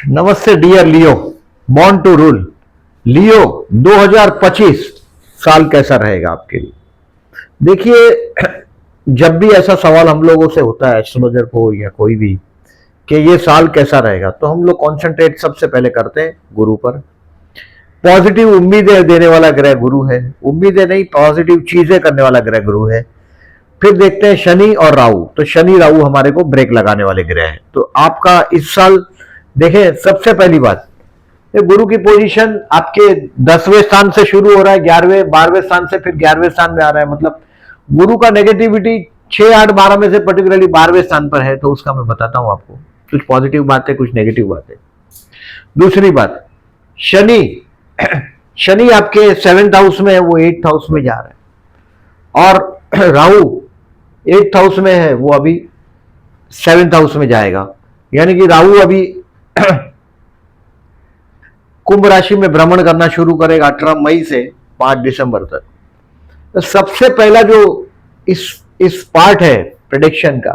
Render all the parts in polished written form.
नमस्ते dear Leo, born to rule. Leo, 2025 साल कैसा रहेगा आपके लिए? देखिए, जब भी ऐसा सवाल हम लोगों से होता है, एस्ट्रोलॉजर को या कोई भी, कि ये साल कैसा रहेगा, तो हम लोग कॉन्सेंट्रेट सबसे पहले करते हैं गुरु पर। पॉजिटिव उम्मीदें देने वाला ग्रह गुरु है, उम्मीदें नहीं, पॉजिटिव चीजें करने वाला ग्रह गुरु है। फिर देखते हैं शनि और राहु, तो शनि राहु हमारे को ब्रेक लगाने वाले ग्रह हैं। तो आपका इस साल देखें, सबसे पहली बात, ये गुरु की पोजीशन आपके 10वें स्थान से शुरू हो रहा है, 11वें 12वें स्थान से फिर 11वें स्थान में आ रहा है। मतलब गुरु का नेगेटिविटी 6 8 12 में से पर्टिकुलरली 12वें स्थान पर है। तो उसका मैं बताता हूं आपको, कुछ पॉजिटिव बातें कुछ नेगेटिव बातें। दूसरी बात, शनि शनि आपके 7th हाउस में है, वो 8th हाउस में जा रहा है। और राहु 8th हाउस में है, वो अभी 7th हाउस में जाएगा। यानी कि राहु अभी कुंभ राशि में भ्रमण करना शुरू करेगा 18 मई से 5 दिसंबर तक। तो सबसे पहला जो इस पार्ट है प्रेडिक्शन का,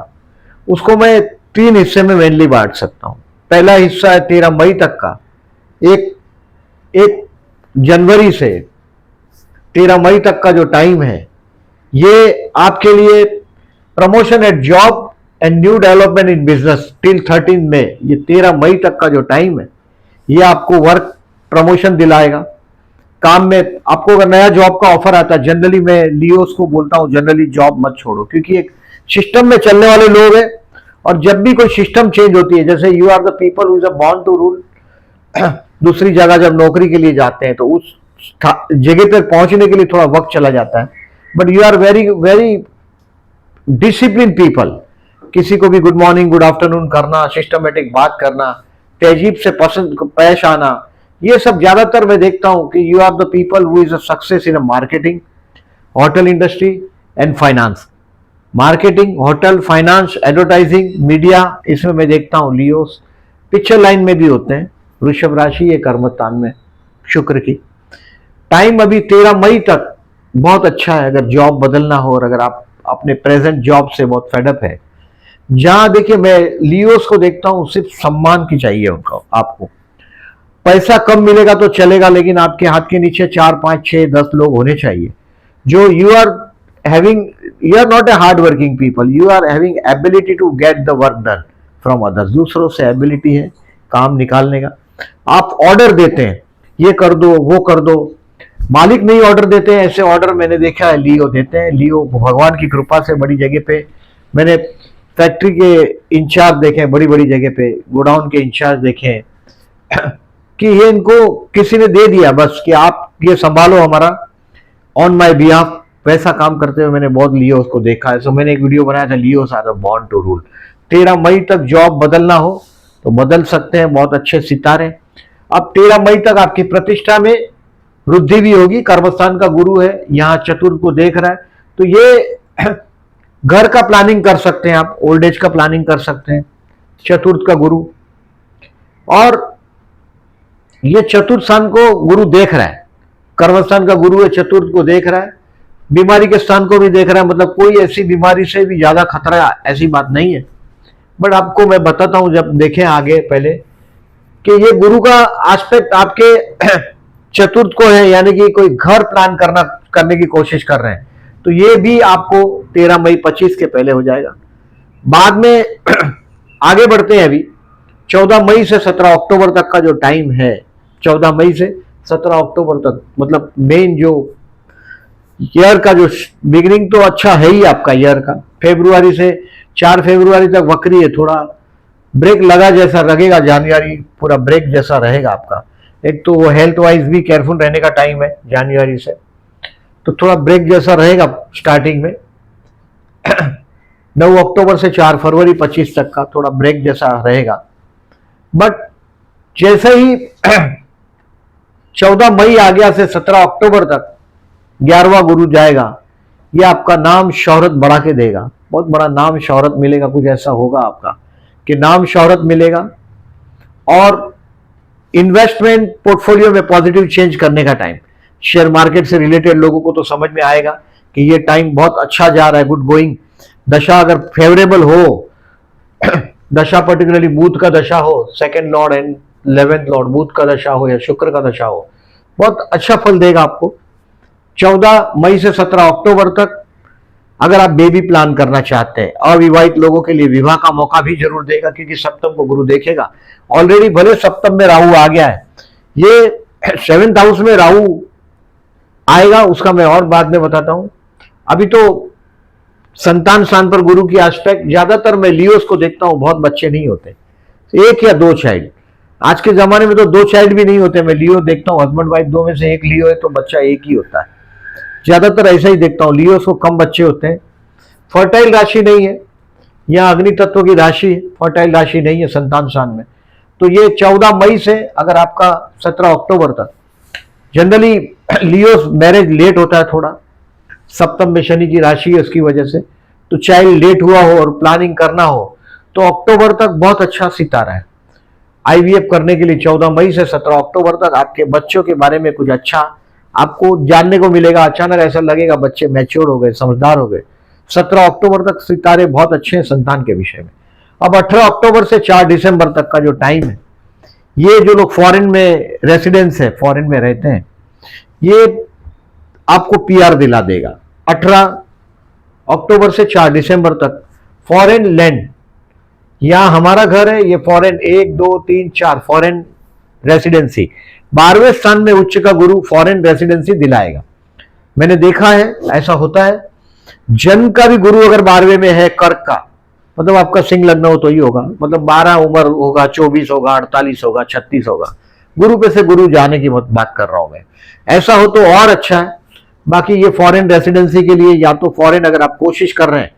उसको मैं 3 हिस्से में मेनली बांट सकता हूं। पहला हिस्सा है 13 मई तक का, एक जनवरी से 13 मई तक का जो टाइम है, ये आपके लिए promotion at job and new development in business till 13 मई। ये 13 मई तक का जो टाइम है, ये आपको वर्क प्रमोशन दिलाएगा। काम में आपको अगर नया जॉब का ऑफर आता है, जनरली मैं लियोस को बोलता हूं जनरली जॉब मत छोड़ो, क्योंकि एक सिस्टम में चलने वाले लोग हैं। और जब भी कोई सिस्टम चेंज होती है, जैसे you are the people who is born to rule, दूसरी जगह जब नौकरी के लिए जाते हैं तो उस जगह पर पहुंचने के लिए थोड़ा वक्त चला जाता है। But you are very very discipline people. किसी को भी गुड मॉर्निंग गुड आफ्टरनून करना, सिस्टमेटिक बात करना, तहजीब से पसंद पेश आना, ये सब ज्यादातर मैं देखता हूं कि you are the people who is a success in marketing, hotel industry and finance. Marketing, hotel, finance, advertising, media, इसमें मैं देखता हूं लियोस। पिक्चर लाइन में भी होते हैं। वृषभ राशि ये कर्मस्थान में शुक्र की। टाइम अभी 13 मई तक बहुत अच्छा है अगर जॉब बदलना हो, और अगर आप अपने प्रेजेंट जॉब से बहुत फेडअप है। जहां देखिए, मैं लियोस को देखता हूं, सिर्फ सम्मान की चाहिए उनको। आपको पैसा कम मिलेगा तो चलेगा, लेकिन आपके हाथ के नीचे 4 5 6 10 लोग होने चाहिए जो you are having, you are not a hard working people, you are having ability to get the work done from others. दूसरों से एबिलिटी है काम निकालने का। आप ऑर्डर देते हैं, ये कर दो वो कर दो, मालिक नहीं ऑर्डर देते हैं। ऐसे ऑर्डर मैंने देखा है लियो देते हैं। लियो भगवान की कृपा से बड़ी जगह पे मैंने फैक्ट्री के इंचार्ज देखे, बड़ी बड़ी जगह पे गोडाउन के इंचार्ज देखे कि ये इनको किसी ने दे दिया बस कि आप ये संभालो हमारा, ऑन माय बिहाफ। वैसा काम करते हुए मैंने बहुत लियो उसको देखा है। सो मैंने एक वीडियो बनाया था, लियो आर बॉर्न टू रूल। 13 मई तक जॉब बदलना हो तो बदल सकते हैं, बहुत अच्छे सितारे। अब 13 मई तक आपकी प्रतिष्ठा में वृद्धि भी होगी। कर्मस्थान का गुरु है, यहाँ चतुर्थ को देख रहा है, तो ये घर का प्लानिंग कर सकते हैं आप, ओल्ड एज का प्लानिंग कर सकते हैं, चतुर्थ का गुरु। और ये चतुर्थ स्थान को गुरु देख रहा है, कर्मस्थान का गुरु है, चतुर्थ को देख रहा है, बीमारी के स्थान को भी देख रहा है। मतलब कोई ऐसी बीमारी से भी ज्यादा खतरा ऐसी बात नहीं है। बट आपको मैं बताता हूं, जब देखें आगे पहले, कि ये गुरु का एस्पेक्ट आपके चतुर्थ को है, यानी कि कोई घर प्लान करने की कोशिश कर रहे हैं, तो ये भी आपको 13 मई 25 के पहले हो जाएगा। बाद में आगे बढ़ते हैं। अभी 14 मई से 17 अक्टूबर तक का जो टाइम है, 14 मई से 17 अक्टूबर तक, मतलब मेन जो ईयर का जो बिगिनिंग तो अच्छा है ही आपका ईयर का। फरवरी से 4 फरवरी तक वक्री है, थोड़ा ब्रेक लगा जैसा लगेगा। जनवरी पूरा ब्रेक जैसा रहेगा आपका। एक तो वो हेल्थ वाइज भी केयरफुल रहने का टाइम है जनवरी से, तो थोड़ा ब्रेक जैसा रहेगा स्टार्टिंग में। 9 अक्टूबर से 4 फरवरी 25 तक का थोड़ा ब्रेक जैसा रहेगा। बट जैसे ही 14 मई आ गया से 17 अक्टूबर तक 11वां गुरु जाएगा, ये आपका नाम शोहरत बढ़ा के देगा। बहुत बड़ा नाम शोहरत मिलेगा, कुछ ऐसा होगा आपका कि नाम शोहरत मिलेगा। और इन्वेस्टमेंट पोर्टफोलियो में पॉजिटिव चेंज करने का टाइम, शेयर मार्केट से रिलेटेड लोगों को तो समझ में आएगा कि ये टाइम बहुत अच्छा जा रहा है, गुड गोइंग। दशा अगर फेवरेबल हो, दशा पर्टिकुलरली बुध का दशा हो, second lord and 11th lord Budh का दशा हो या शुक्र का दशा हो, बहुत अच्छा फल देगा आपको। 14 मई से 17 अक्टूबर तक अगर आप बेबी प्लान करना चाहते हैं, अविवाहित लोगों के लिए विवाह का मौका भी जरूर देगा, क्योंकि सप्तम को गुरु देखेगा। ऑलरेडी भले सप्तम में राहु आ गया है, ये 7th हाउस में राहु आएगा, उसका मैं और बाद में बताता हूं। अभी तो संतान स्थान पर गुरु की एस्पेक्ट, ज्यादातर मैं लियोस को देखता हूं, बहुत बच्चे नहीं होते, 1 या 2 चाइल्ड। आज के जमाने में तो 2 चाइल्ड भी नहीं होते, मैं लियो देखता हूं, हस्बैंड वाइफ 2 में से 1 लियो है तो बच्चा 1 ही होता है, ज्यादातर ऐसा ही देखता हूं। लियोस को कम बच्चे होते हैं। फर्टाइल राशि नहीं है, यह अग्नि तत्व की राशि है, फर्टाइल राशि नहीं है संतान स्थान में। तो ये 14 मई से अगर आपका 17 अक्टूबर तक, जनरली लियोस मैरिज लेट होता है थोड़ा, सप्तम में शनि की राशि है उसकी वजह से, तो चाइल्ड लेट हुआ हो और प्लानिंग करना हो तो अक्टूबर तक बहुत अच्छा सितारा है आईवीएफ करने के लिए। 14 मई से 17 अक्टूबर तक आपके बच्चों के बारे में कुछ अच्छा आपको जानने को मिलेगा। अचानक ऐसा लगेगा बच्चे मैच्योर हो गए, समझदार हो गए। 17 अक्टूबर तक सितारे बहुत अच्छे हैं संतान के विषय में। अब 18 अक्टूबर से 4 दिसंबर तक का जो टाइम है, ये जो लोग फॉरेन में रेसिडेंस है, फॉरेन में रहते हैं, ये आपको पीआर दिला देगा। 18 अक्टूबर से 4 दिसंबर तक फॉरेन लैंड, यहां हमारा घर है, ये फॉरेन 1 2 3 4 फॉरेन रेसिडेंसी। 12वें स्थान में उच्च का गुरु फॉरेन रेसिडेंसी दिलाएगा। मैंने देखा है ऐसा होता है। जन्म का भी गुरु अगर 12वें में है, कर्क का, मतलब आपका सिंह लग्न हो तो ही होगा, मतलब 12 उम्र होगा, 24 होगा, 48 होगा, 36 होगा, गुरु पे से गुरु जाने की बात कर रहा हूं मैं। ऐसा हो तो और अच्छा है। बाकी ये फॉरेन रेसिडेंसी के लिए, या तो फॉरेन अगर आप कोशिश कर रहे हैं,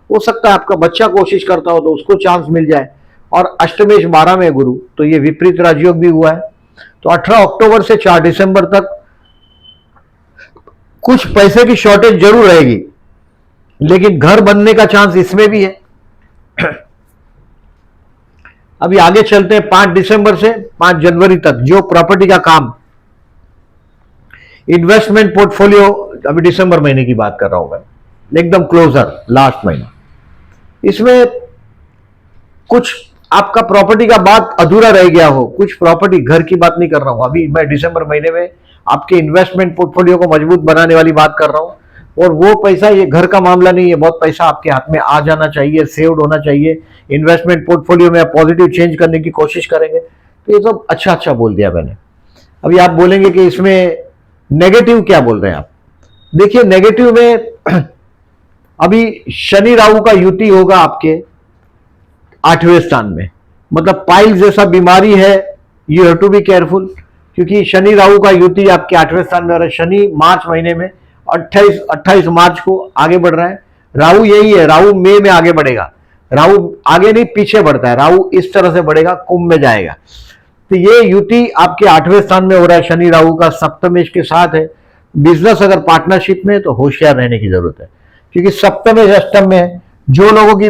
हो सकता है आपका बच्चा कोशिश करता हो तो उसको चांस मिल जाए। और अष्टमेश 12 में गुरु, तो ये विपरीत राजयोग भी हुआ है। तो 18 अक्टूबर से 4 दिसंबर तक कुछ पैसे की शॉर्टेज जरूर रहेगी, लेकिन घर बनने का चांस इसमें भी है। अभी आगे चलते हैं। 5 दिसंबर से 5 जनवरी तक जो प्रॉपर्टी का काम, इन्वेस्टमेंट पोर्टफोलियो, अभी दिसंबर महीने की बात कर रहा हूं मैं, एकदम क्लोजर लास्ट महीना, इसमें कुछ आपका प्रॉपर्टी का बात अधूरा रह गया हो, कुछ प्रॉपर्टी, घर की बात नहीं कर रहा हूं अभी मैं, दिसंबर महीने में आपके इन्वेस्टमेंट पोर्टफोलियो को मजबूत बनाने वाली बात कर रहा हूं। और वो पैसा, ये घर का मामला नहीं है, बहुत पैसा आपके हाथ में आ जाना चाहिए, सेव्ड होना चाहिए। इन्वेस्टमेंट पोर्टफोलियो में आप पॉजिटिव चेंज करने की कोशिश करेंगे। तो ये सब अच्छा अच्छा बोल दिया मैंने। अभी आप बोलेंगे कि इसमें नेगेटिव क्या बोल रहे हैं आप। देखिए नेगेटिव में अभी शनि राहु का युति होगा आपके 8वें स्थान में, मतलब पाइल्स जैसा बीमारी है, you have to be careful, क्योंकि शनि राहु का युति आपके 8वें स्थान में हो रहा है। शनि मार्च महीने में 28 मार्च को आगे बढ़ रहा है। राहु यही है, राहु मई में आगे बढ़ेगा। राहु आगे नहीं पीछे बढ़ता है, राहु इस तरह से बढ़ेगा, कुंभ में जाएगा। तो ये युति आपके 8वें स्थान में हो रहा है शनि राहु का, सप्तमेश के साथ है। बिजनेस अगर पार्टनरशिप में है तो होशियार रहने की जरूरत है, क्योंकि सप्तमेश अष्टम में है। जो लोगों की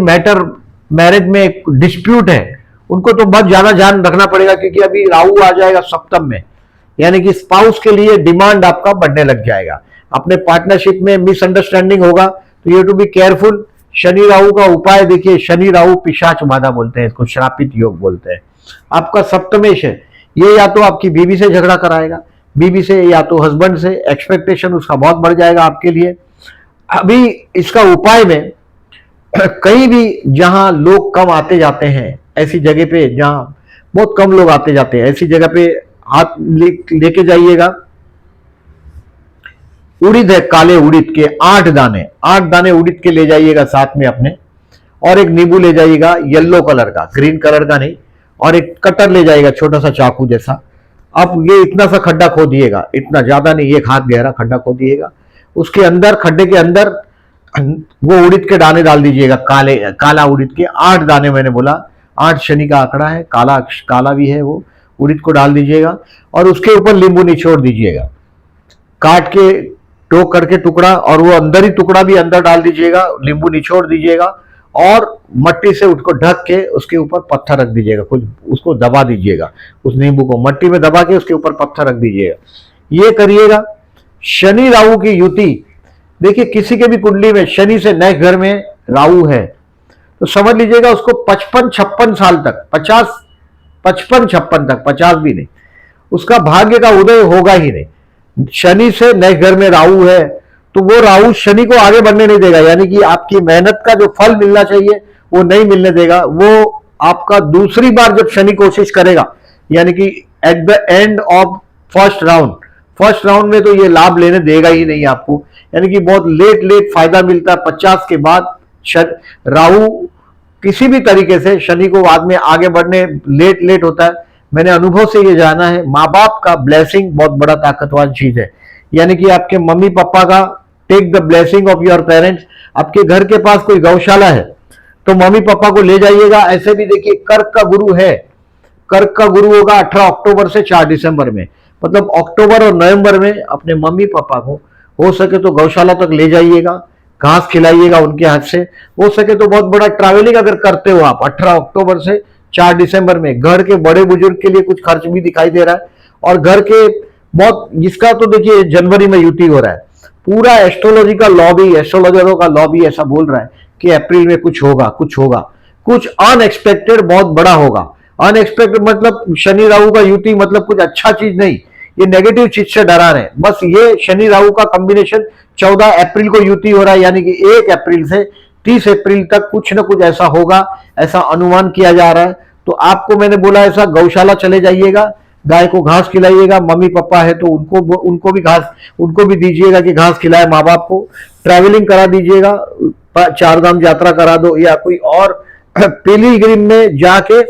मैरिज में एक डिस्प्यूट है, उनको तो बहुत ज्यादा ध्यान रखना पड़ेगा, क्योंकि अभी राहु आ जाएगा सप्तम में, यानी कि स्पाउस के लिए डिमांड आपका बढ़ने लग जाएगा। अपने पार्टनरशिप में मिसअंडरस्टैंडिंग होगा, तो you to be careful. Shani Rahu का उपाय देखिए, शनि राहु पिशाच बाधा बोलते हैं इसको, श्रापित योग बोलते हैं। आपका सप्तमेश है, ये या तो आपकी बीवी से झगड़ा कराएगा, बीवी से या तो हस्बैंड से, एक्सपेक्टेशन उसका बहुत बढ़ जाएगा आपके लिए। अभी इसका उपाय में कहीं भी जहां लोग कम आते जाते हैं, ऐसी जगह पे जहां बहुत कम लोग आते जाते हैं, ऐसी जगह पे हाथ लेके जाइएगा। उड़ीद है, काले उड़ीद के 8 दाने उड़ीद के ले जाइएगा साथ में अपने, और एक नींबू ले जाइएगा येलो कलर का, ग्रीन कलर का नहीं, और एक कटर ले जाइएगा छोटा सा चाकू जैसा। आप ये इतना सा खड्डा खोदिएगा, इतना ज्यादा नहीं, 1 हाथ गहरा खड्डा खोदिएगा। उसके अंदर, खड्डे के अंदर वो उड़ीद के दाने डाल दीजिएगा, काला उड़ीद के 8 दाने। मैंने बोला 8 शनि का आंकड़ा है, काला भी है, वो उड़ीद को डाल दीजिएगा और उसके ऊपर नींबू निचोड़ दीजिएगा, काट के टोक करके टुकड़ा, और वो अंदर ही टुकड़ा भी अंदर डाल दीजिएगा, नींबू निचोड़ दीजिएगा, और मट्टी से उसको ढक के उसके ऊपर पत्थर रख दीजिएगा, कुछ उसको दबा दीजिएगा, उस नींबू को मट्टी में दबा के उसके ऊपर पत्थर रख दीजिएगा। ये करिएगा। शनि राहु की युति, देखिए किसी के भी कुंडली में शनि से नेक्स्ट घर में राहु है तो समझ लीजिएगा उसको 55-56 साल तक, 50 55 56 तक, 50 भी नहीं, उसका भाग्य का उदय होगा ही नहीं। शनि से नेक्स्ट घर में राहु है, तो वो राहु शनि को आगे बढ़ने नहीं देगा, यानी कि आपकी मेहनत का जो फल मिलना चाहिए वो नहीं मिलने देगा। वो आपका दूसरी बार जब शनि कोशिश करेगा, यानी कि at the end of first round में तो ये लाभ लेने देगा ही नहीं आपको, यानी कि बहुत लेट लेट फायदा मिलता है। 50 के बाद राहु किसी भी तरीके से शनि को बाद में आगे बढ़ने लेट लेट होता है। मैंने अनुभव से ये जाना है, माँ बाप का ब्लेसिंग बहुत बड़ा ताकतवर चीज है, यानी कि आपके मम्मी पापा का, take the blessing of your parents. आपके घर के पास कोई गौशाला है तो मम्मी पापा को ले जाइएगा। ऐसे भी देखिए कर्क का गुरु है, कर्क का गुरु होगा 18 अक्टूबर से 4 दिसंबर में, मतलब अक्टूबर और नवंबर में अपने मम्मी पापा को हो सके तो गौशाला तक ले जाइएगा, घास खिलाइएगा उनके हाथ से। हो सके तो बहुत बड़ा ट्रैवलिंग अगर करते हो आप 18 अक्टूबर से 4 दिसंबर में, घर के बड़े बुजुर्ग के लिए कुछ खर्च भी दिखाई दे रहा है। और घर के बहुत, जिसका तो देखिए जनवरी में युति हो रहा है, पूरा एस्ट्रोलॉजी का लॉबी, एस्ट्रोलॉजरों का लॉबी ऐसा बोल रहा है कि अप्रैल में कुछ होगा, कुछ अनएक्सपेक्टेड बहुत बड़ा होगा। अनएक्सपेक्टेड मतलब शनि राहु का युति मतलब कुछ अच्छा चीज नहीं, ये नेगेटिव चीज से डरा रहे हैं। बस ये शनि राहु का कॉम्बिनेशन 14 अप्रैल को युति हो रहा है, यानी कि 1 अप्रैल से 30 अप्रैल तक कुछ ना कुछ ऐसा होगा, ऐसा अनुमान किया जा रहा है। तो आपको मैंने बोला ऐसा, गौशाला चले जाइएगा, गाय को घास खिलाइएगा, मम्मी पापा है तो उनको भी घास, उनको भी दीजिएगा कि घास खिलाए माँ बाप को। ट्रैवलिंग करा दीजिएगा, 4 धाम यात्रा करा दो, या कोई और पिलग्रिम में जाके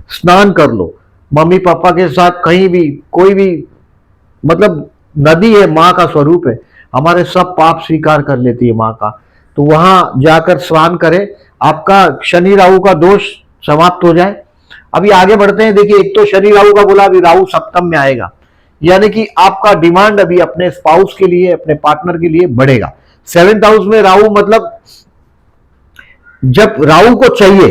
स्नान कर लो मम्मी पापा के साथ, कहीं भी कोई भी, मतलब नदी है, माँ का स्वरूप है, हमारे सब पाप स्वीकार कर लेती है माँ का, तो वहां जाकर स्नान करें, आपका शनि राहु का दोष समाप्त हो जाए। अभी आगे बढ़ते हैं। देखिए, एक तो शनि राहु का बोला, अभी राहु सप्तम में आएगा, यानी कि आपका डिमांड अभी अपने स्पाउस के लिए, अपने पार्टनर के लिए बढ़ेगा। 7th हाउस में राहु, मतलब जब राहु को चाहिए,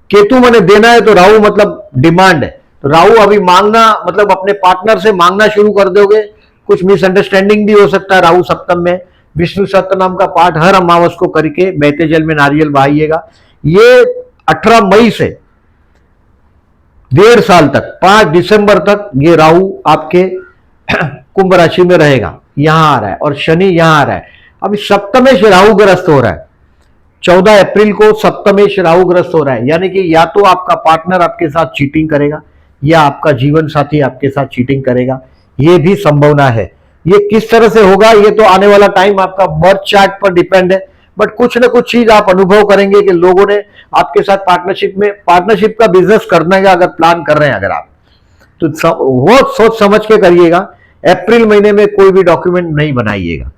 केतु मैंने देना है, तो राहु मतलब डिमांड है, तो राहु अभी मांगना मतलब अपने पार्टनर से मांगना शुरू कर दोगे। कुछ मिसअंडरस्टैंडिंग भी हो सकता है राहु सप्तम में। विष्णु सहस्त्र नाम का पाठ हर अमावस को करके बहते जल में नारियल बहाइएगा। ये 18 मई से 1.5 साल तक, 5 दिसंबर तक ये राहु आपके कुंभ राशि में रहेगा, यहां आ रहा है, और शनि यहां आ रहा है। अभी सप्तमेश राहु ग्रस्त हो रहा है, 14 अप्रैल को सप्तमेश राहु ग्रस्त हो रहा है, यानी कि या तो आपका पार्टनर आपके साथ चीटिंग करेगा, या आपका जीवन साथी आपके साथ चीटिंग करेगा, ये भी संभावना है। ये किस तरह से होगा, ये तो आने वाला टाइम आपका बर्थ चार्ट पर डिपेंड है, बट कुछ ना कुछ चीज आप अनुभव करेंगे कि लोगों ने आपके साथ पार्टनरशिप का बिजनेस करने का अगर प्लान कर रहे हैं अगर आप, तो वो सोच समझ के करिएगा। अप्रैल महीने में कोई भी डॉक्यूमेंट नहीं बनाइएगा।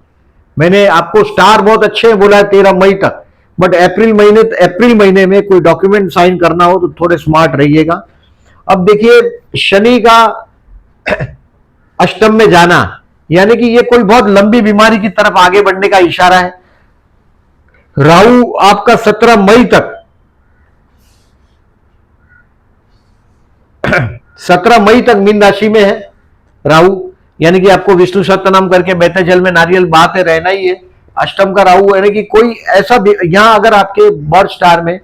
मैंने आपको स्टार बहुत अच्छे बोला है 13 मई तक, बट अप्रैल महीने में कोई डॉक्यूमेंट साइन करना हो तो थोड़े स्मार्ट रहिएगा। अब देखिए, शनि का अष्टम में जाना, यानी कि ये कोई बहुत लंबी बीमारी की तरफ आगे बढ़ने का इशारा है। राहु आपका 17 मई तक 17 मई तक मीन राशि में है राहु, यानी कि आपको विष्णु सहस्त्रनाम करके बहते जल में नारियल बहाते रहना ही है। अष्टम का राहु, यानी कि कोई ऐसा, यहां अगर आपके बर्थ स्टार में,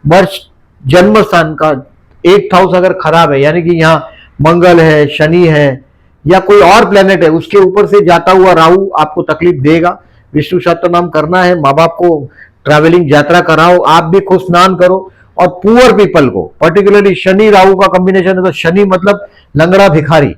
बर्थ जन्म स्थान का 8th हाउस अगर खराब है, यानी कि यहां मंगल है, शनि है, या कोई और प्लेनेट है, उसके ऊपर से जाता हुआ राहु आपको तकलीफ देगा। विष्णु सहस्त्रनाम करना है, माँ बाप को ट्रैवलिंग यात्रा कराओ, आप भी खुद स्नान करो। और पुअर पीपल को, पर्टिकुलरली शनि राहु का कॉम्बिनेशन है, तो शनि मतलब लंगड़ा भिखारी,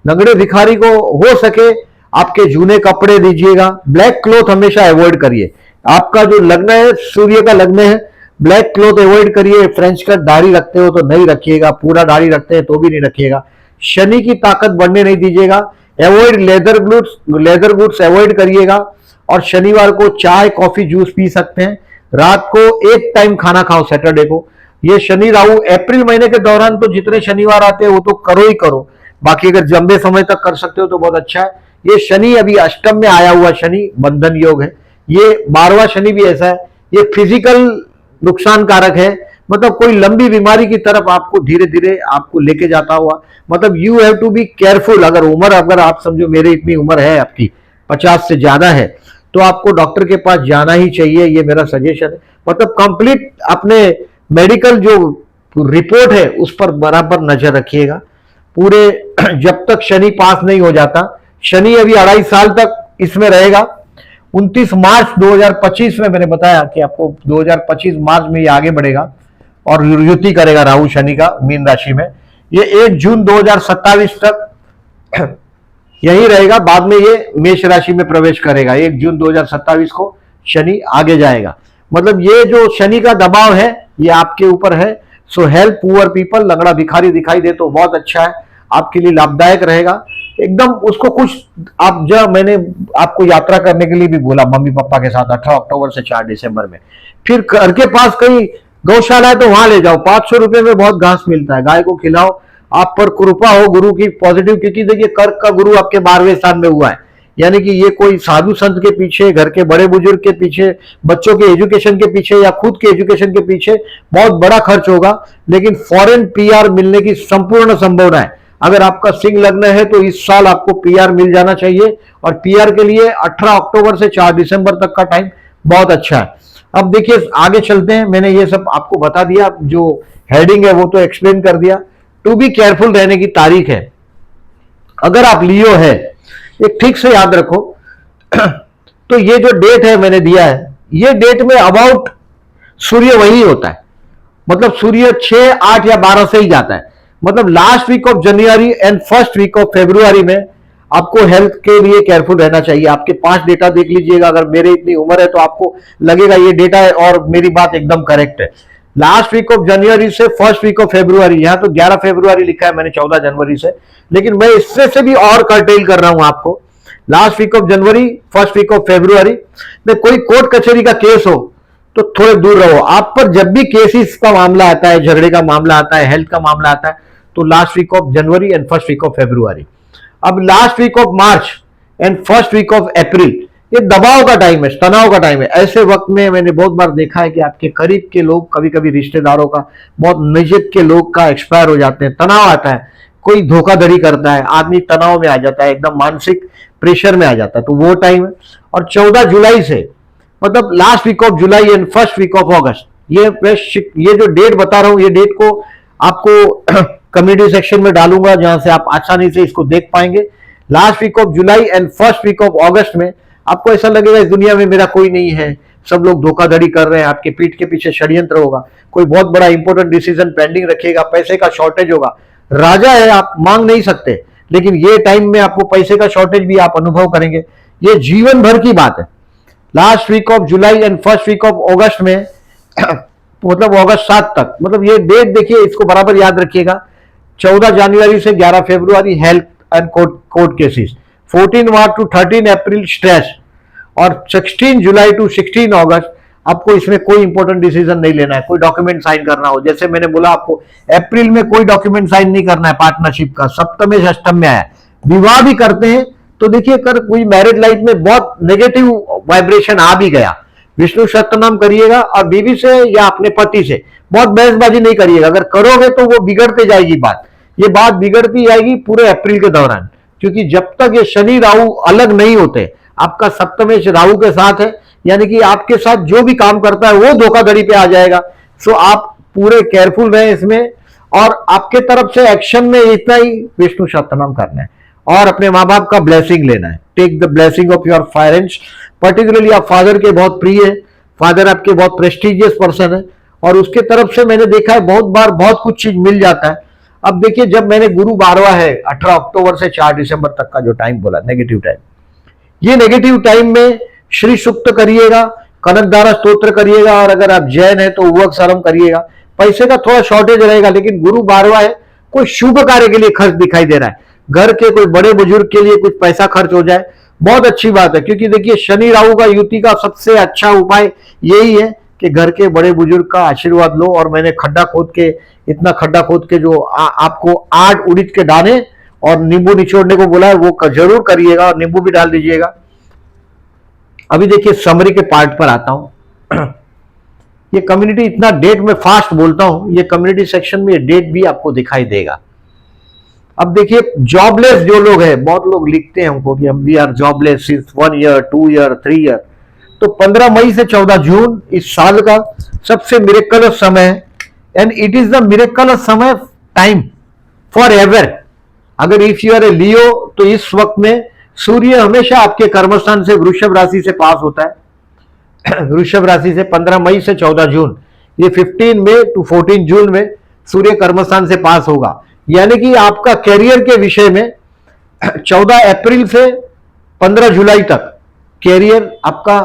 लंगड़े भिखारी को हो सके आपके जूने कपड़े दीजिएगा। ब्लैक क्लॉथ हमेशा अवॉइड करिए। आपका जो लग्न है, सूर्य का लग्न है, ब्लैक क्लॉथ अवॉइड करिए। फ्रेंच कट दाढ़ी रखते हो तो नहीं रखिएगा, पूरा दाढ़ी रखते हैं तो भी नहीं रखिएगा। शनि की ताकत बढ़ने नहीं दीजिएगा। अवॉइड लेदर गुड्स अवॉइड करिएगा। और शनिवार को चाय कॉफी जूस पी सकते हैं। रात को एक टाइम खाना खाओ सैटरडे को। ये शनि राहु अप्रैल महीने के दौरान तो जितने शनिवार आते हैं वो तो करो ही करो, बाकी अगर लंबे समय तक कर सकते हो तो बहुत अच्छा है। ये शनि अभी अष्टम में आया हुआ शनि बंधन योग है। ये 12वां शनि भी ऐसा है, ये फिजिकल नुकसान कारक है, मतलब कोई लंबी बीमारी की तरफ आपको धीरे धीरे आपको लेके जाता हुआ, मतलब you have to be careful. अगर आप समझो मेरी इतनी उम्र है आपकी 50 से ज्यादा है, तो आपको डॉक्टर के पास जाना ही चाहिए, ये मेरा सजेशन है। मतलब कंप्लीट अपने मेडिकल जो रिपोर्ट है उस पर बराबर नजर रखिएगा पूरे जब तक शनि पास नहीं हो जाता। शनि अभी 2.5 साल तक इसमें रहेगा। 29 मार्च 2025 में मैंने बताया कि आपको 2025 मार्च में ये आगे बढ़ेगा और युति करेगा राहु शनि का मीन राशि में। ये 1 जून 2027 तक यही रहेगा, बाद में ये मेष राशि में प्रवेश करेगा। 1 जून 2027 को शनि आगे जाएगा। मतलब ये जो शनि का दबाव है ये आपके ऊपर है। सो हेल्प पुअर पीपल, लंगड़ा भिखारी दिखाई दे तो बहुत अच्छा है, आपके लिए लाभदायक रहेगा एकदम। उसको कुछ आप जब मैंने आपको यात्रा करने के लिए भी बोला मम्मी पापा के साथ 18 अक्टूबर से 4 दिसंबर में, फिर घर के पास कहीं गौशाला है तो वहां ले जाओ, 500 रुपए में बहुत घास मिलता है, गाय को खिलाओ। आप पर कृपा हो गुरु की पॉजिटिव, क्योंकि देखिए कर्क का गुरु आपके 12वें स्थान में हुआ है, यानी कि ये कोई साधु संत के पीछे, घर के बड़े बुजुर्ग के पीछे, बच्चों के एजुकेशन के पीछे या खुद के एजुकेशन के पीछे बहुत बड़ा खर्च होगा, लेकिन फॉरेन पीआर मिलने की संपूर्ण संभावना है। अगर आपका सिंह लग्न है तो इस साल आपको पीआर मिल जाना चाहिए, और पीआर के लिए 18 अक्टूबर से 4 दिसंबर तक का टाइम बहुत अच्छा है। अब देखिए आगे चलते हैं, मैंने ये सब आपको बता दिया, जो हेडिंग है वो तो एक्सप्लेन कर दिया। टू बी केयरफुल रहने की तारीख है, अगर आप लियो है, एक ठीक से याद रखो तो ये जो डेट है मैंने दिया है, ये डेट में अबाउट सूर्य वही होता है, मतलब सूर्य 6, 8 या 12 से ही जाता है। मतलब last week of January and first week of February में आपको हेल्थ के लिए केयरफुल रहना चाहिए। आपके 5 डेटा देख लीजिएगा, अगर मेरे इतनी उम्र है तो आपको लगेगा ये डेटा है और मेरी बात एकदम करेक्ट है। लास्ट वीक ऑफ जनवरी से फर्स्ट वीक ऑफ फरवरी, यहां तो 11 फरवरी लिखा है मैंने 14 जनवरी से, लेकिन मैं इससे से भी और कर्टेल कर रहा हूं आपको। Last week of January, first week of February में कोई कोर्ट कचहरी का केस हो तो थोड़े दूर रहो। आप पर जब भी केसेस का मामला आता है, झगड़े का मामला आता है, हेल्थ का मामला आता है, तो last week of January and first week of February. अब last week of March and first week of April, ये दबाव का टाइम है, तनाव का टाइम है। ऐसे वक्त में मैंने बहुत बार देखा है कि आपके करीब के लोग, कभी कभी रिश्तेदारों का, बहुत नजदीक के लोग का एक्सपायर हो जाते हैं, तनाव आता है, कोई धोखाधड़ी करता है, आदमी तनाव में आ जाता है, एकदम मानसिक प्रेशर में आ जाता है, तो वो टाइम है। और 14 जुलाई से, मतलब last week of July and first week of August, ये जो डेट बता रहा हूं, ये डेट को आपको कम्युनिटी सेक्शन में डालूंगा जहां से आप आसानी से इसको देख पाएंगे। Last week of July and first week of August में आपको ऐसा लगेगा इस दुनिया में मेरा कोई नहीं है, सब लोग धोखाधड़ी कर रहे हैं, आपके पीठ के पीछे षड्यंत्र होगा, कोई बहुत बड़ा इंपॉर्टेंट डिसीजन पेंडिंग रखिएगा, पैसे का शॉर्टेज होगा। राजा है, आप मांग नहीं सकते, लेकिन ये टाइम में आपको पैसे का शॉर्टेज भी आप अनुभव करेंगे। ये जीवन भर की बात है। Last week of July and first week of August में मतलब अगस्त 7 तक, मतलब ये डेट देखिए, इसको बराबर याद रखिएगा। 14 जनवरी से 11 फरवरी health and court cases, 14 March to 13 April stress, और 16 जुलाई टू 16 अगस्त आपको इसमें कोई इंपॉर्टेंट डिसीजन नहीं लेना है, कोई डॉक्यूमेंट साइन करना हो। जैसे मैंने बोला आपको, अप्रैल में कोई डॉक्यूमेंट साइन नहीं करना है पार्टनरशिप का, सप्तम अष्टम में आया। विवाह भी करते हैं तो देखिए, कर कोई मैरिज लाइफ में बहुत नेगेटिव वाइब्रेशन आ भी गया, विष्णु सहस्त्रनाम करिएगा, और बीवी से या अपने पति से बहुत बहसबाजी नहीं करिएगा। अगर करोगे तो वो बिगड़ते जाएगी बात, ये बात बिगड़ती जाएगी पूरे अप्रैल के दौरान, क्योंकि जब तक ये शनि राहु अलग नहीं होते, आपका सप्तमेश राहु के साथ है, यानी कि आपके साथ जो भी काम करता है वो धोखाधड़ी पे आ जाएगा। सो आप पूरे केयरफुल रहें इसमें, और आपके तरफ से एक्शन में इतना ही विष्णु सहस्त्रनाम करना है और अपने माँ बाप का ब्लेसिंग लेना है। Take the blessing of your parents, particularly आप फादर के बहुत प्रिय है, फादर आपके बहुत प्रेस्टिजियस पर्सन है, और उसके तरफ से मैंने देखा है बहुत बार बहुत कुछ चीज मिल जाता है। अब देखिए, जब मैंने गुरु 12वां है 18 अक्टूबर से 4 दिसंबर तक का जो टाइम बोला, नेगेटिव टाइम, ये नेगेटिव टाइम में श्री सूक्त करिएगा, कनकधारा स्तोत्र करिएगा, और अगर आप जैन है तो उवक सरम करिएगा। पैसे का थोड़ा शॉर्टेज रहेगा, लेकिन गुरु 12वां है, कोई शुभ कार्य के लिए खर्च दिखाई दे रहा है, घर के कोई बड़े बुजुर्ग के लिए कुछ पैसा खर्च हो जाए, बहुत अच्छी बात है। क्योंकि देखिए, शनि राहु का युति का सबसे अच्छा उपाय यही है कि घर के बड़े बुजुर्ग का आशीर्वाद लो। और मैंने खड्डा खोद के, इतना खड्डा खोद के जो आपको 8 उड़द के दाने और नींबू निचोड़ने को बोला है, वो जरूर करिएगा, और नींबू भी डाल दीजिएगा। अभी देखिए समरी के पार्ट पर आता हूं। ये कम्युनिटी, इतना डेट में फास्ट बोलता हूं, ये कम्युनिटी सेक्शन में ये डेट भी आपको दिखाई देगा। अब देखिए, जॉबलेस जो लोग हैं, बहुत लोग लिखते हैं हमको कि हम we are jobless since 1 year, 2 year, 3 year, तो 15 मई से 14 जून इस साल का सबसे मिरेकलस समय है। And it is the miracle समय टाइम फॉर एवर। अगर इफ यू आर ए लियो तो इस वक्त में सूर्य हमेशा आपके कर्मस्थान से वृषभ राशि से पास होता है। वृषभ राशि से 15 मई से 14 जून, ये 15 मई टू 14 जून में सूर्य कर्मस्थान से पास होगा। यानी कि आपका कैरियर के विषय में 14 अप्रैल से 15 जुलाई तक कैरियर आपका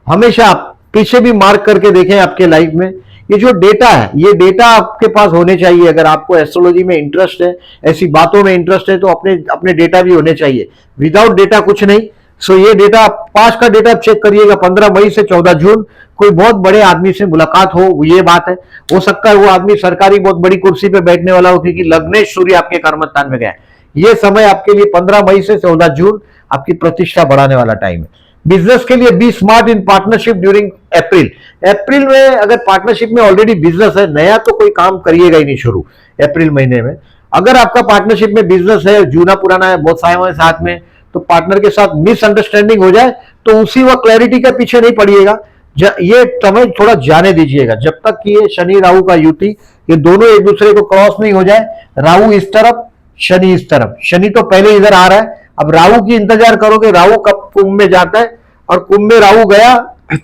हमेशा, आप पीछे भी मार्क करके देखें आपके लाइफ में, ये जो डेटा है ये डेटा आपके पास होने चाहिए। अगर आपको एस्ट्रोलॉजी में इंटरेस्ट है, ऐसी बातों में इंटरेस्ट है, तो अपने अपने डेटा भी होने चाहिए। विदाउट डेटा कुछ नहीं। सो ये डेटा, पास का डेटा चेक करिएगा। 15 मई से 14 जून कोई बहुत बड़े आदमी से मुलाकात हो, ये बात है। हो सकता है वो आदमी सरकारी बहुत बड़ी कुर्सी पे बैठने वाला हो, क्योंकि लग्नेश सूर्य आपके कर्मस्थान में गया है। ये समय आपके लिए 15 मई से 14 जून आपकी प्रतिष्ठा बढ़ाने वाला टाइम है। बिजनेस के लिए be smart in partnership during April. अप्रैल में अगर पार्टनरशिप में ऑलरेडी बिजनेस है, नया तो कोई काम करिएगा ही नहीं शुरू अप्रैल महीने में। अगर आपका पार्टनरशिप में बिजनेस है, जूना पुराना है, बहुत सारे साथ में, तो पार्टनर के साथ मिसअंडरस्टैंडिंग हो जाए तो उसी वक्त क्लैरिटी के पीछे नहीं पड़िएगा। ये समय थोड़ा जाने दीजिएगा जब तक कि ये शनि राहु का युति, ये दोनों एक दूसरे को क्रॉस नहीं हो जाए। राहु इस तरफ, शनि इस तरफ। शनि तो पहले इधर आ रहा है, अब राहु की इंतजार करोगे। राहु कब कुंभ में जाता है, और कुंभ में राहु गया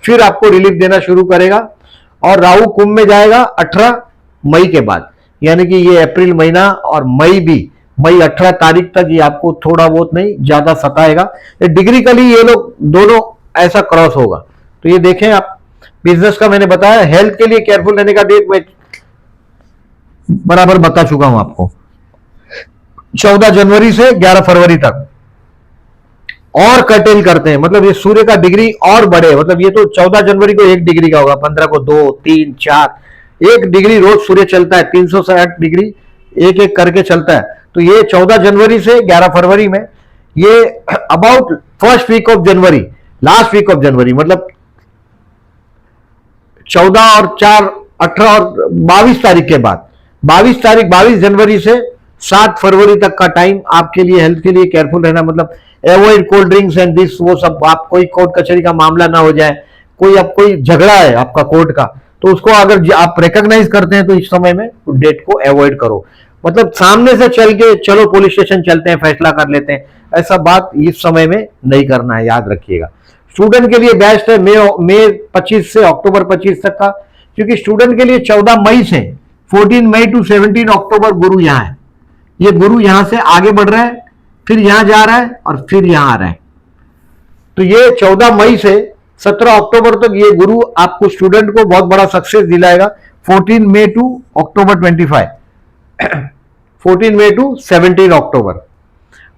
फिर आपको रिलीफ देना शुरू करेगा। और राहु कुंभ में जाएगा 18 मई के बाद। यानी कि ये अप्रैल महीना और मई भी, मई 18 तारीख तक ये आपको थोड़ा बहुत नहीं ज्यादा सताएगा। डिग्रिकली ये लोग दोनों ऐसा क्रॉस होगा। तो ये देखें आप। बिजनेस का मैंने बताया, हेल्थ के लिए केयरफुल रहने का डेट मैं बराबर बता चुका हूं आपको। 14 जनवरी से 11 फरवरी तक और कर्टेल करते हैं, मतलब ये सूर्य का डिग्री और बढ़े। मतलब ये तो 14 जनवरी को 1 डिग्री का होगा, 15 को 2, 3, 4, 1 डिग्री रोज सूर्य चलता है। 360 डिग्री एक एक करके चलता है। तो ये 14 जनवरी से 11 फरवरी में, ये about first week of January, last week of January, मतलब 14 और 4, 18 और 22 तारीख के बाद, 22 जनवरी से 7 फरवरी तक का टाइम आपके लिए हेल्थ के लिए केयरफुल रहना। मतलब avoid cold drinks and this, वो सब। आप कोई कोर्ट कचहरी का मामला ना हो जाए, कोई झगड़ा है आपका कोर्ट का, तो उसको अगर आप रिकॉग्नाइज करते हैं तो इस समय में डेट को अवॉइड करो। मतलब सामने से चल के चलो पुलिस स्टेशन चलते हैं, फैसला कर लेते हैं, ऐसा बात इस समय में नहीं करना है, याद रखिएगा। स्टूडेंट के लिए बेस्ट है मई 25 से अक्टूबर 25 तक का, क्योंकि स्टूडेंट के लिए 14 मई से 14 मई टू 17 अक्टूबर गुरु यहां है। ये गुरु यहां से आगे बढ़ रहा है, फिर यहां जा रहा है और फिर यहां आ रहा है। तो ये 14 मई से 17 अक्टूबर तक ये गुरु आपको स्टूडेंट को बहुत बड़ा सक्सेस दिलाएगा। 14 May to October 25, 14 May to 17 अक्टूबर।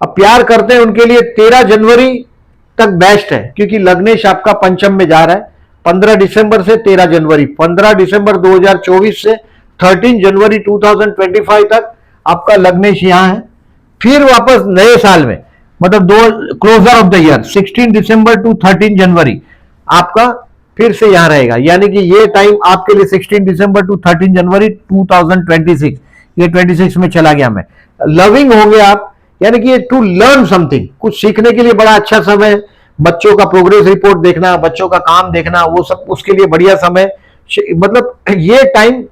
अब प्यार करते हैं उनके लिए 13 जनवरी तक बेस्ट है, क्योंकि लग्नेश आपका पंचम में जा रहा है। 15 दिसंबर से 13 जनवरी, 15 दिसंबर 2024 से 13 जनवरी 2025 तक आपका लग्नेश यहां है। फिर वापस नए साल में, मतलब दो closure of the year 16 December to 13 January आपका फिर से यहां रहेगा। यानी कि ये टाइम आपके लिए 16 दिसंबर टू 13 जनवरी 2026, ये 26 में चला गया। मैं लविंग होंगे आप, यानी कि टू लर्न समथिंग, कुछ सीखने के लिए बड़ा अच्छा समय। बच्चों का प्रोग्रेस रिपोर्ट देखना, बच्चों का काम देखना, वो सब उसके लिए बढ़िया समय। मतलब ये टाइम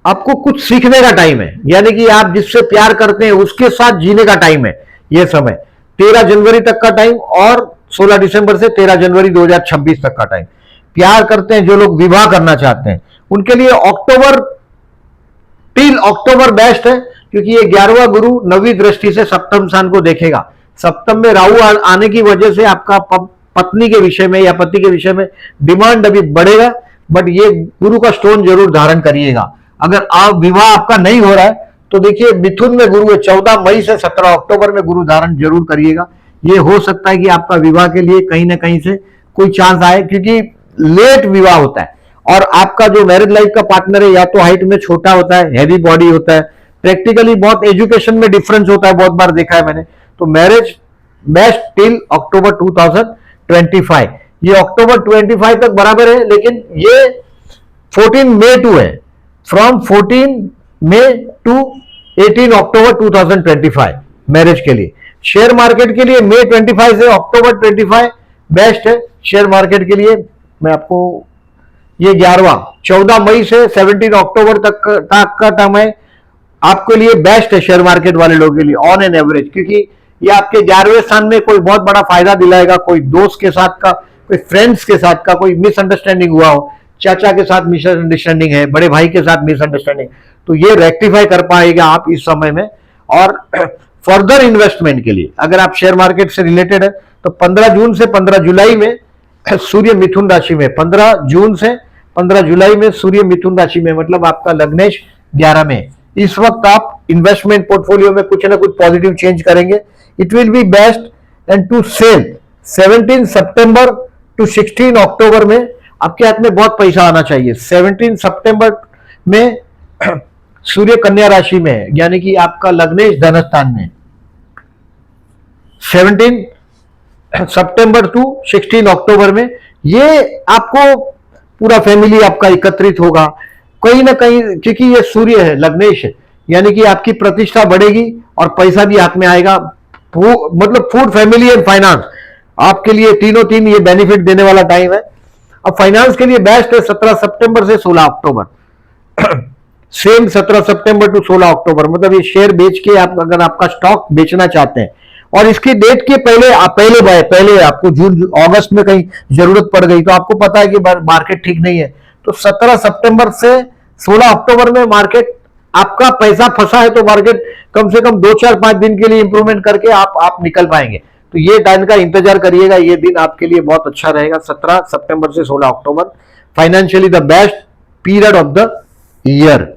आपको कुछ सीखने का टाइम है, यानी कि आप जिससे प्यार करते हैं उसके साथ जीने का टाइम है ये समय। 13 जनवरी तक का टाइम और 16 दिसंबर से 13 जनवरी 2026 तक का टाइम। प्यार करते हैं जो लोग, विवाह करना चाहते हैं, उनके लिए अक्टूबर टिल अक्टूबर बेस्ट है, क्योंकि ये 11वां गुरु 9वीं दृष्टि से सप्तम स्थान को देखेगा। सप्तम में राहु आने की वजह से आपका पत्नी के विषय में या पति के विषय में डिमांड अभी बढ़ेगा, बट ये गुरु का स्टोन जरूर धारण करिएगा। अगर आप विवाह आपका नहीं हो रहा है तो देखिए मिथुन में गुरु है, 14 मई से 17 अक्टूबर में गुरु धारण जरूर करिएगा। ये हो सकता है कि आपका विवाह के लिए कहीं ना कहीं से कोई चांस आए, क्योंकि लेट विवाह होता है। और आपका जो मैरिज लाइफ का पार्टनर है, या तो हाइट में छोटा होता है, हैवी बॉडी होता है, प्रैक्टिकली बहुत एजुकेशन में डिफरेंस होता है, बहुत बार देखा है मैंने। तो मैरिज बेस्ट टिल अक्टूबर 2025। ये अक्टूबर 25 तक बराबर है, लेकिन ये 14 मई टू है, from 14 May to 18 October 2025 marriage के लिए। शेयर मार्केट के लिए मई 25 से अक्टूबर 25 बेस्ट है शेयर मार्केट के लिए। मैं आपको ये 11वां, 14 मई से 17 अक्टूबर तक का टाइम है आपके लिए बेस्ट है शेयर मार्केट वाले लोगों के लिए ऑन एन एवरेज, क्योंकि ये आपके 11वें स्थान में कोई बहुत बड़ा फायदा दिलाएगा। कोई दोस्त के साथ का, कोई फ्रेंड्स के साथ का कोई मिसअंडरस्टैंडिंग हुआ हो, चाचा के साथ मिसअंडरस्टैंडिंग है, बड़े भाई के साथ मिसअंडरस्टैंडिंग, तो ये रेक्टिफाई कर पाएगा आप इस समय में। और फर्दर इन्वेस्टमेंट के लिए अगर आप शेयर मार्केट से रिलेटेड है तो 15 जून से 15 जुलाई में सूर्य मिथुन राशि में, 15 जून से 15 जुलाई में सूर्य मिथुन राशि में, मतलब आपका लग्नेश 11 में। इस वक्त आप इन्वेस्टमेंट पोर्टफोलियो में कुछ ना कुछ पॉजिटिव चेंज करेंगे। It will be best and to sell 17 September to 16 October में आपके हाथ में बहुत पैसा आना चाहिए। 17 सितंबर में सूर्य कन्या राशि में, यानी कि आपका लग्नेश धनस्थान में, 17 सितंबर टू 16 अक्टूबर में ये आपको पूरा फैमिली आपका एकत्रित होगा कहीं ना कहीं, क्योंकि ये सूर्य है, लग्नेश है, यानी कि आपकी प्रतिष्ठा बढ़ेगी और पैसा भी हाथ में आएगा। मतलब फूड, फैमिली एंड फाइनेंस आपके लिए तीनों तीन ये बेनिफिट देने वाला टाइम है। अब फाइनेंस के लिए बेस्ट है 17 सितंबर से 16 अक्टूबर सेम 17 सितंबर टू 16 अक्टूबर, मतलब ये शेयर बेच के आप अगर आपका स्टॉक बेचना चाहते हैं और इसकी डेट के पहले आपको जून अगस्त में कहीं जरूरत पड़ गई तो आपको पता है कि मार्केट ठीक नहीं है, तो 17 सितंबर से 16 अक्टूबर में मार्केट आपका पैसा फंसा है तो मार्केट कम से कम 2-4-5 दिन के लिए इंप्रूवमेंट करके आप निकल पाएंगे। तो ये टाइम का इंतजार करिएगा, ये दिन आपके लिए बहुत अच्छा रहेगा। 17 सितंबर से 16 अक्टूबर financially the best period of the year.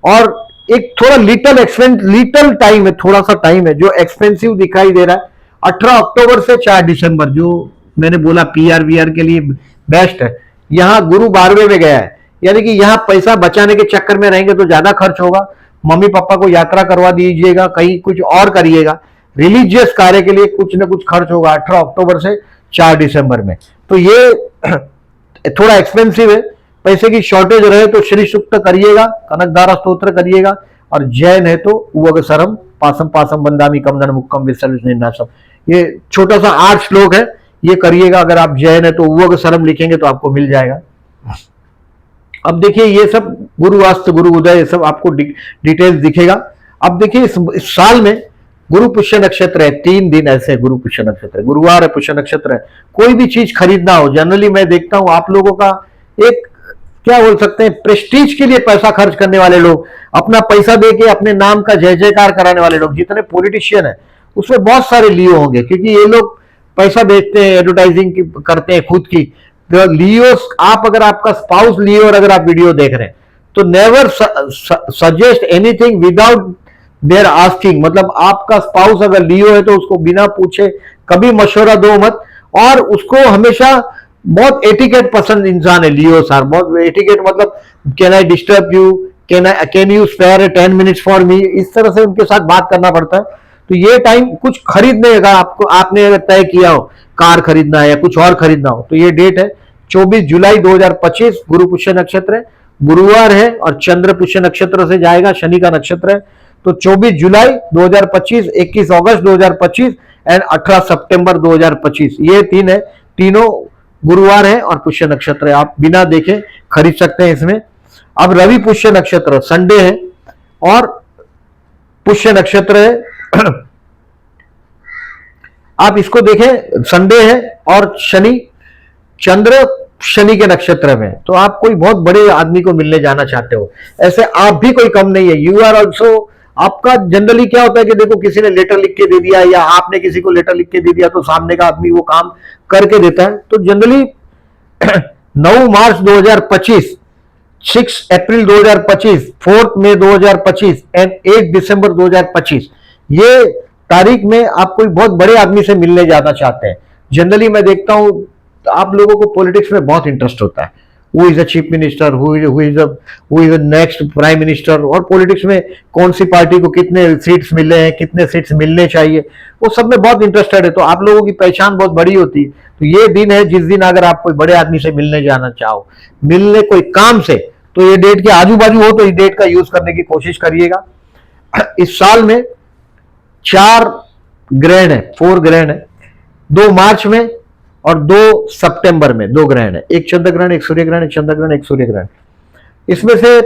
और एक थोड़ा लिटल टाइम है, थोड़ा सा टाइम है जो एक्सपेंसिव दिखाई दे रहा है। 18 अक्टूबर से 4 दिसंबर जो मैंने बोला पीआर वीआर के लिए बेस्ट है। यहां गुरु 12वें में गया है, यानी कि यहां पैसा बचाने के चक्कर में रहेंगे तो ज्यादा खर्च होगा। मम्मी पापा को यात्रा करवा दीजिएगा, कहीं कुछ और करिएगा, रिलीजियस कार्य के लिए कुछ ना कुछ खर्च होगा 18 अक्टूबर से 4 दिसंबर में। तो ये थोड़ा एक्सपेंसिव है, पैसे की शॉर्टेज रहे तो श्री सूक्त करिएगा, कनकदारा स्तोत्र करिएगा, और जैन है तो उवग सरम पासम पासम बंदामी कमदन मुक्कम विसर्जन, ये छोटा सा 8 श्लोक है, ये करिएगा। अगर आप जैन है तो उवग सरम लिखेंगे तो आपको मिल जाएगा। अब देखिए ये सब गुरु अस्त गुरु उदय ये सब आपको डिटेल्स दिखेगा। अब देखिए इस साल में गुरु पुष्य नक्षत्र है, 3 दिन ऐसे गुरु पुष्य नक्षत्र है, गुरुवार है, पुष्य नक्षत्र है। कोई भी चीज खरीदना हो, जनरली मैं देखता हूं आप लोगों का एक क्या बोल सकते हैं, प्रेस्टीज के लिए पैसा खर्च करने वाले लोग, अपना पैसा देके अपने नाम का जय जयकार कराने वाले लोग, जितने पॉलिटिशियन है उसमें बहुत सारे लियो होंगे, क्योंकि ये लोग पैसा बेचते हैं, एडवर्टाइजिंग करते हैं खुद की। तो लियो, आप अगर आपका स्पाउस लियो और अगर आप वीडियो देख रहे हैं तो never suggest anything without their asking, मतलब आपका स्पाउस अगर लियो है तो उसको बिना पूछे कभी मशवरा दो मत। और उसको हमेशा, बहुत एटिकेट पसंद इंसान है लियो सर, बहुत एटिकेट, मतलब can I disturb you, can you spare 10 minutes for me, इस तरह से उनके साथ बात करना पड़ता है। तो ये टाइम कुछ खरीदने का आपको, आपने अगर तय किया हो कार खरीदना है या कुछ और खरीदना हो तो ये डेट है 24 जुलाई 2025, गुरु पुष्य नक्षत्र है, गुरुवार है और चंद्र पुष्य नक्षत्र से जाएगा, शनि का नक्षत्र है। तो 24 जुलाई 2025, 21 अगस्त 2025 एंड 18 सितंबर 2025, ये 3 है, तीनों गुरुवार है और पुष्य नक्षत्र है, आप बिना देखे खरीद सकते हैं इसमें। अब रवि पुष्य नक्षत्र संडे है और पुष्य नक्षत्र है आप इसको देखें, संडे है और शनि, चंद्र शनि के नक्षत्र में, तो आप कोई बहुत बड़े आदमी को मिलने जाना चाहते हो, ऐसे आप भी कोई कम नहीं है। यू आर ऑल्सो, आपका जनरली क्या होता है कि देखो किसी ने लेटर लिख के दे दिया या आपने किसी को लेटर लिख के दे दिया तो सामने का आदमी वो काम करके देता है। तो generally 9 March 2025, 6 April 2025, 4 May 2025 and 8 दिसंबर 2025, ये तारीख में आप कोई बहुत बड़े आदमी से मिलने जाना चाहते हैं। जनरली मैं देखता हूं आप लोगों को पॉलिटिक्स में बहुत इंटरेस्ट होता है, who is a chief minister, who is next prime minister, और पॉलिटिक्स में कौन सी पार्टी को कितने सीट्स मिले हैं, कितने सीट्स मिलने चाहिए, वो सब में बहुत इंटरेस्टेड है। तो आप लोगों की पहचान बहुत बड़ी होती है। तो ये दिन है जिस दिन अगर आप कोई बड़े आदमी से मिलने जाना चाहो, मिलने कोई काम से, तो ये डेट के आजू बाजू हो तो इस डेट का यूज करने की कोशिश करिएगा। इस साल में 4 ग्रहण है, 4 ग्रहण है। 2 मार्च में और 2 सितंबर में 2 ग्रहण है, एक चंद्र ग्रहण, एक सूर्य ग्रहण, एक चंद्र ग्रहण, एक सूर्य ग्रहण। इसमें से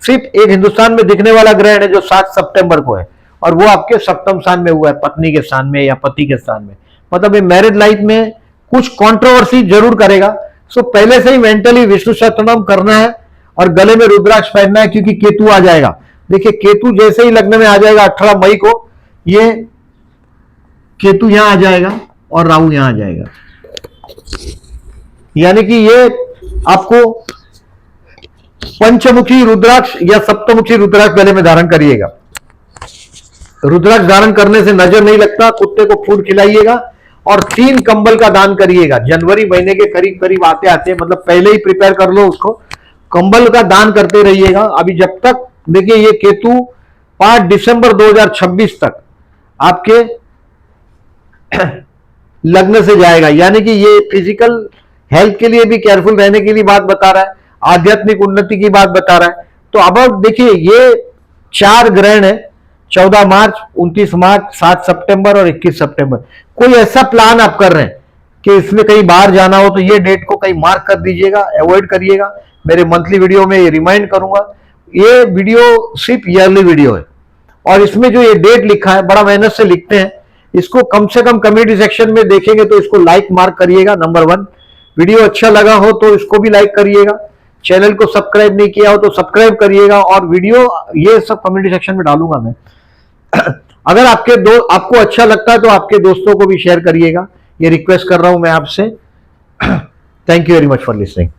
सिर्फ एक हिंदुस्तान में दिखने वाला ग्रहण है जो 7 सितंबर को है, और वो आपके सप्तम स्थान में हुआ है, पत्नी के स्थान में या पति के स्थान में। मतलब ये मैरिड लाइफ में कुछ कंट्रोवर्सी जरूर करेगा। सो पहले से ही मेंटली विष्णु सहस्त्रनाम करना है और गले में रुद्राक्ष पहनना है, क्योंकि केतु आ जाएगा। देखिए केतु जैसे ही लग्न में आ जाएगा 18 मई को, ये केतु यहां आ जाएगा और राहु यहां आ जाएगा, यानी कि ये आपको पंचमुखी रुद्राक्ष या सप्तमुखी रुद्राक्ष गले में धारण करिएगा। रुद्राक्ष धारण करने से नजर नहीं लगता, कुत्ते को फूड खिलाइएगा और 3 कंबल का दान करिएगा। जनवरी महीने के करीब करीब आते आते, मतलब पहले ही प्रिपेयर कर लो उसको, कंबल का दान करते रहिएगा। अभी जब तक देखिए ये केतु 5 दिसंबर 2026 तक आपके लग्न से जाएगा, यानी कि ये फिजिकल हेल्थ के लिए भी केयरफुल रहने के लिए बात बता रहा है, आध्यात्मिक उन्नति की बात बता रहा है। तो अब देखिए ये 4 ग्रहण है, 14 मार्च, 29 मार्च, 7 सितंबर और 21 सितंबर। कोई ऐसा प्लान आप कर रहे हैं कि इसमें कहीं बाहर जाना हो तो ये डेट को कहीं मार्क कर दीजिएगा, अवॉइड करिएगा। मेरे मंथली वीडियो में ये रिमाइंड करूंगा। ये वीडियो सिर्फ ईयरली वीडियो है और इसमें जो ये डेट लिखा है बड़ा मेहनत से लिखते हैं। इसको कम से कम कमेंट सेक्शन में देखेंगे तो इसको लाइक मार्क करिएगा, नंबर 1। वीडियो अच्छा लगा हो तो इसको भी लाइक करिएगा। चैनल को सब्सक्राइब नहीं किया हो तो सब्सक्राइब करिएगा, और वीडियो ये सब कमेंट सेक्शन में डालूंगा मैं। अगर आपको अच्छा लगता है तो आपके दोस्तों को भी शेयर करिएगा, ये रिक्वेस्ट कर रहा हूं मैं आपसे। Thank you very much for listening.